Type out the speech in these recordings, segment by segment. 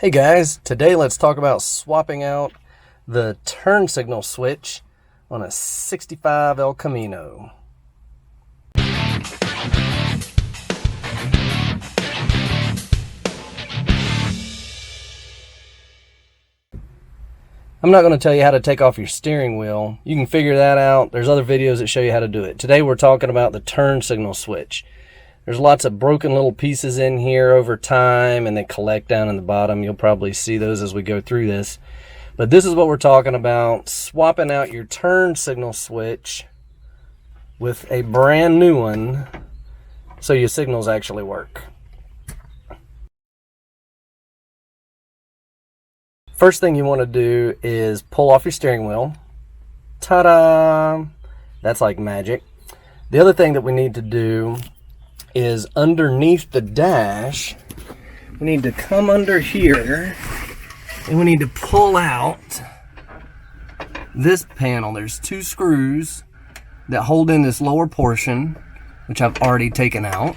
Hey guys, today let's talk about swapping out the turn signal switch on a 65 El Camino. I'm not going to tell you how to take off your steering wheel. You can figure that out. There's other videos that show you how to do it. Today we're talking about the turn signal switch. There's lots of broken little pieces in here over time, and they collect down in the bottom. You'll probably see those as we go through this. But this is what we're talking about, swapping out your turn signal switch with a brand new one so your signals actually work. First thing you want to do is pull off your steering wheel. Ta-da! That's like magic. The other thing that we need to do is underneath the dash, we need to come under here and we need to pull out this panel. There's two screws that hold in this lower portion, which I've already taken out.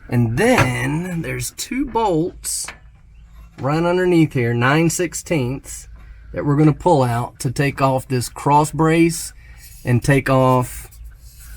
And then there's two bolts right underneath here, 9/16, that we're going to pull out to take off this cross brace and take off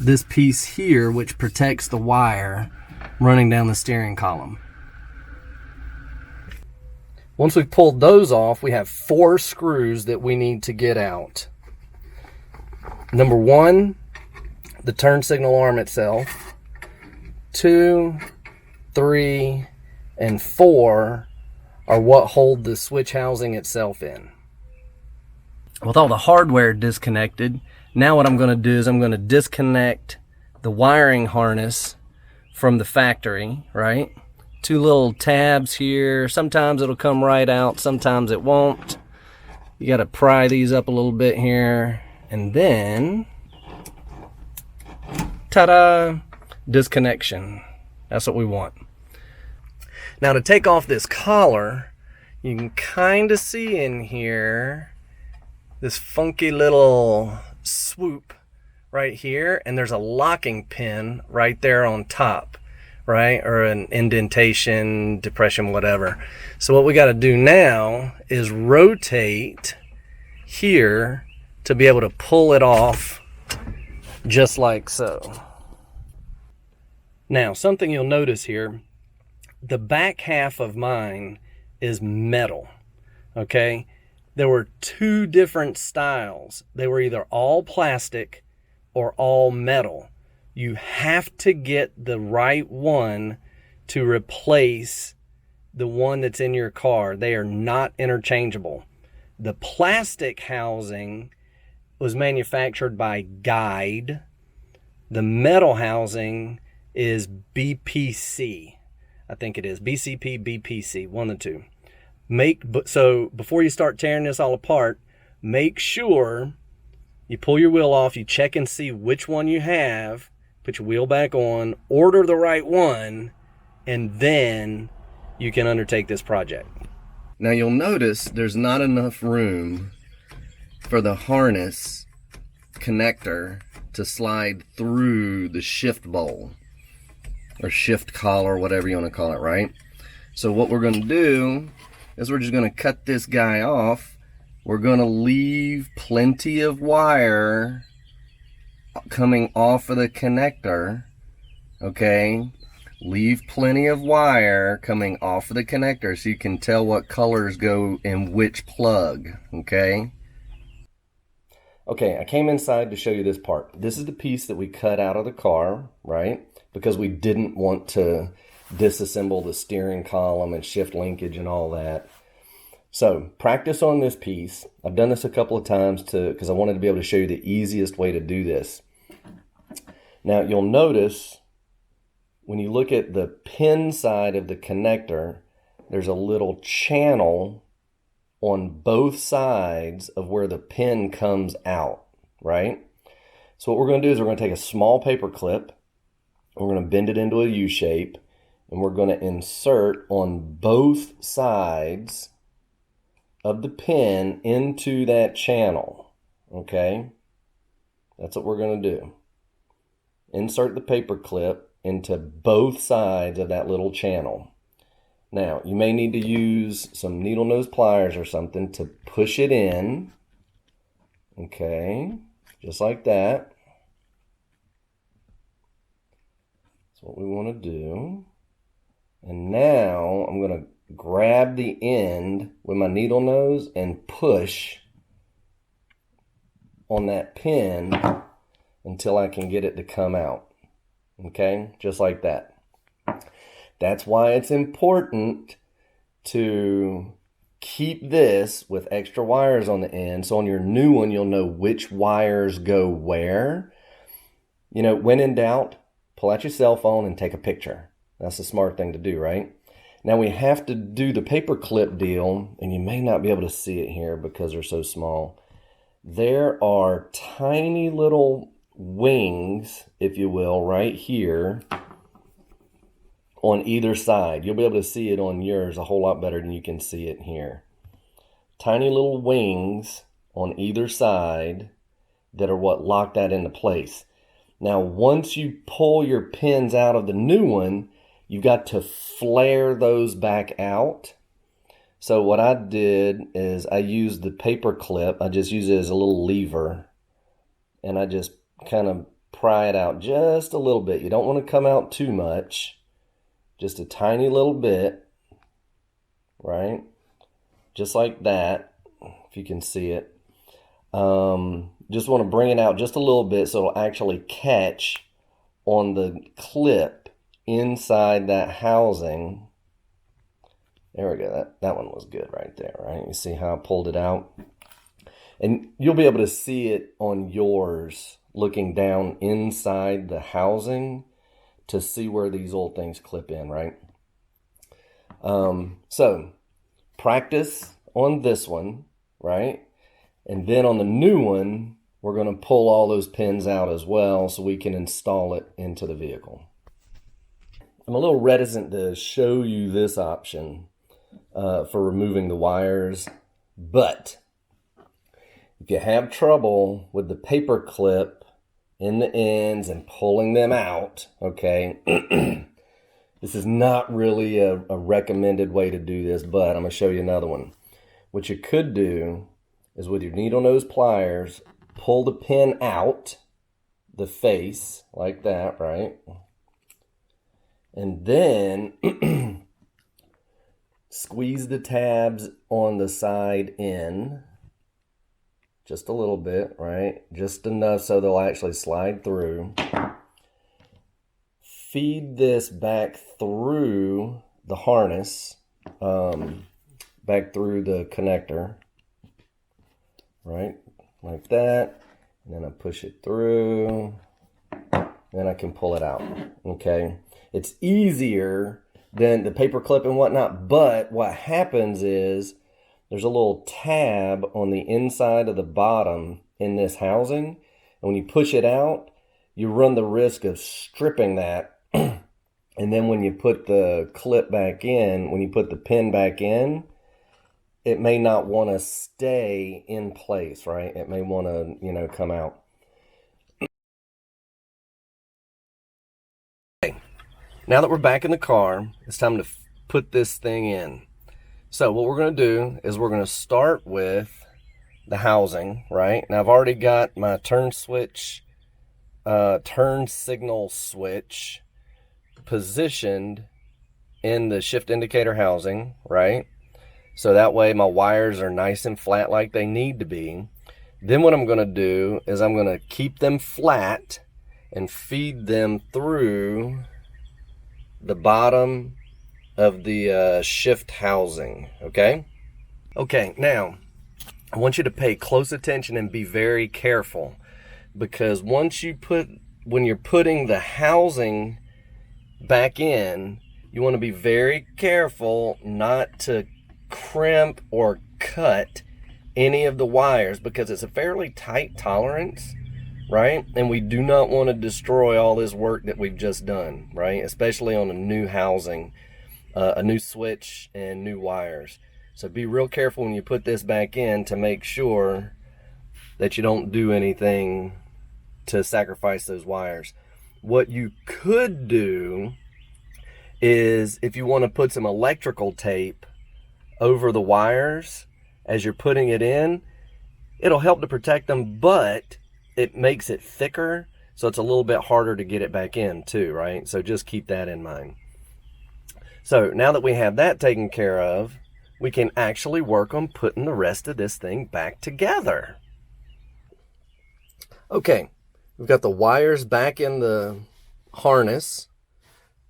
this piece here, which protects the wire running down the steering column. Once we've pulled those off, we have 4 screws that we need to get out. Number 1, the turn signal arm itself. 2, 3, and 4 are what hold the switch housing itself in. With all the hardware disconnected, now what I'm going to do is I'm going to disconnect the wiring harness from the factory, right? 2 little tabs here. Sometimes it'll come right out, sometimes it won't. You got to pry these up a little bit here, and then ta-da, disconnection. That's what we want. Now to take off this collar, you can kind of see in here this funky little swoop right here, and there's a locking pin right there on top, right? Or an indentation, depression, whatever. So what we got to do now is rotate here to be able to pull it off just like so. Now, something you'll notice here, the back half of mine is metal, okay? There were 2 different styles. They were either all plastic or all metal. You have to get the right one to replace the one that's in your car. They are not interchangeable. The plastic housing was manufactured by Guide. The metal housing is BPC. I think it is BCP, BPC, one of the 2. So before you start tearing this all apart, make sure you pull your wheel off, you check and see which one you have, put your wheel back on, order the right one, and then you can undertake this project. Now you'll notice there's not enough room for the harness connector to slide through the shift bowl or shift collar, whatever you want to call it, right? So what we're going to do is we're just going to cut this guy off. We're going to leave plenty of wire coming off of the connector, okay? Leave plenty of wire coming off of the connector so you can tell what colors go in which plug, okay? Okay, I came inside to show you this part. This is the piece that we cut out of the car, right? Because we didn't want to disassemble the steering column and shift linkage and all that. So practice on this piece. I've done this a couple of times because I wanted to be able to show you the easiest way to do this. Now you'll notice when you look at the pin side of the connector, there's a little channel on both sides of where the pin comes out, right? So what we're going to do is we're going to take a small paper clip, we're going to bend it into a U shape, and we're going to insert on both sides of the pin into that channel, okay? That's what we're going to do. Insert the paper clip into both sides of that little channel. Now, you may need to use some needle nose pliers or something to push it in. Okay, just like that. That's what we want to do. And now I'm going to grab the end with my needle nose and push on that pin until I can get it to come out. Okay, just like that. That's why it's important to keep this with extra wires on the end. So on your new one, you'll know which wires go where. You know, when in doubt, pull out your cell phone and take a picture. That's a smart thing to do, right? Now we have to do the paper clip deal, and you may not be able to see it here because they're so small. There are tiny little wings, if you will, right here on either side. You'll be able to see it on yours a whole lot better than you can see it here. Tiny little wings on either side that are what lock that into place. Now, once you pull your pins out of the new one, you've got to flare those back out. So what I did is I used the paper clip. I just use it as a little lever, and I just kind of pry it out just a little bit. You don't want to come out too much. Just a tiny little bit, right? Just like that, if you can see it. Just want to bring it out just a little bit so it'll actually catch on the clip inside that housing. There we go. That one was good right there, right? You see how I pulled it out? And you'll be able to see it on yours looking down inside the housing to see where these old things clip in, right? So practice on this one, right? And then on the new one, we're going to pull all those pins out as well so we can install it into the vehicle. I'm a little reticent to show you this option for removing the wires, but if you have trouble with the paper clip in the ends and pulling them out, okay, this is not really a recommended way to do this, but I'm going to show you another one. What you could do is with your needle nose pliers, pull the pin out the face like that, right? And then squeeze the tabs on the side in just a little bit, right? Just enough so they'll actually slide through. Feed this back through the harness, back through the connector, right? Like that. And then I push it through. Then I can pull it out, okay? It's easier than the paper clip and whatnot, but what happens is there's a little tab on the inside of the bottom in this housing. And when you push it out, you run the risk of stripping that. And then when you put the clip back in, when you put the pin back in, it may not want to stay in place, right? It may want to, come out. Okay. Now that we're back in the car, it's time to put this thing in. So what we're going to do is we're going to start with the housing, right? Now I've already got my turn signal switch positioned in the shift indicator housing, right? So that way my wires are nice and flat like they need to be. Then what I'm going to do is I'm going to keep them flat and feed them through the bottom of the shift housing, okay? Okay, now I want you to pay close attention and be very careful, because when you're putting the housing back in, you want to be very careful not to crimp or cut any of the wires, because it's a fairly tight tolerance, right? And we do not want to destroy all this work that we've just done, right? Especially on a new housing, a new switch and new wires. So be real careful when you put this back in to make sure that you don't do anything to sacrifice those wires. What you could do is if you want to put some electrical tape over the wires as you're putting it in, it'll help to protect them, but it makes it thicker, so it's a little bit harder to get it back in too, right? So just keep that in mind. So now that we have that taken care of, we can actually work on putting the rest of this thing back together. Okay, we've got the wires back in the harness,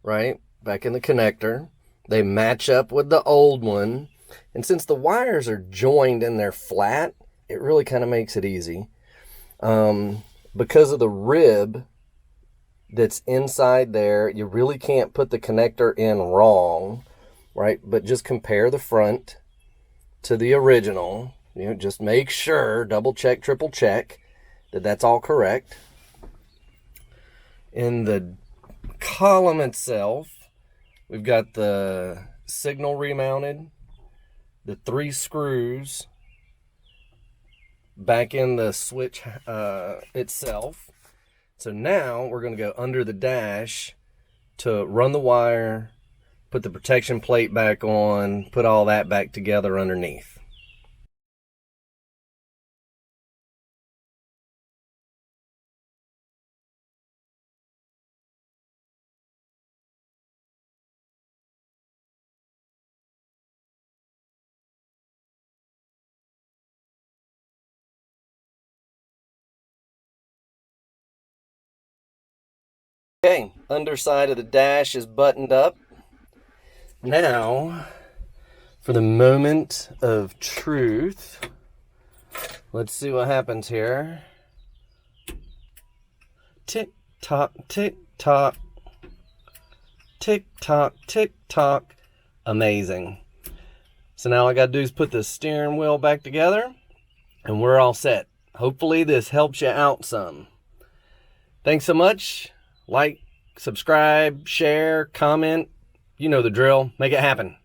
right? Back in the connector. They match up with the old one. And since the wires are joined and they're flat, it really kind of makes it easy. Because of the rib that's inside there, you really can't put the connector in wrong, right? But just compare the front to the original. You know, just make sure, double check, triple check that that's all correct. In the column itself, we've got the signal remounted, the 3 screws back in the switch itself. So now we're going to go under the dash to run the wire, put the protection plate back on, put all that back together underneath. Okay, underside of the dash is buttoned up. Now, for the moment of truth, let's see what happens here. Tick tock, tick tock, tick tock, tick tock. Amazing. So now all I got to do is put the steering wheel back together and we're all set. Hopefully this helps you out some. Thanks so much. Like, subscribe, share, comment. You know the drill. Make it happen.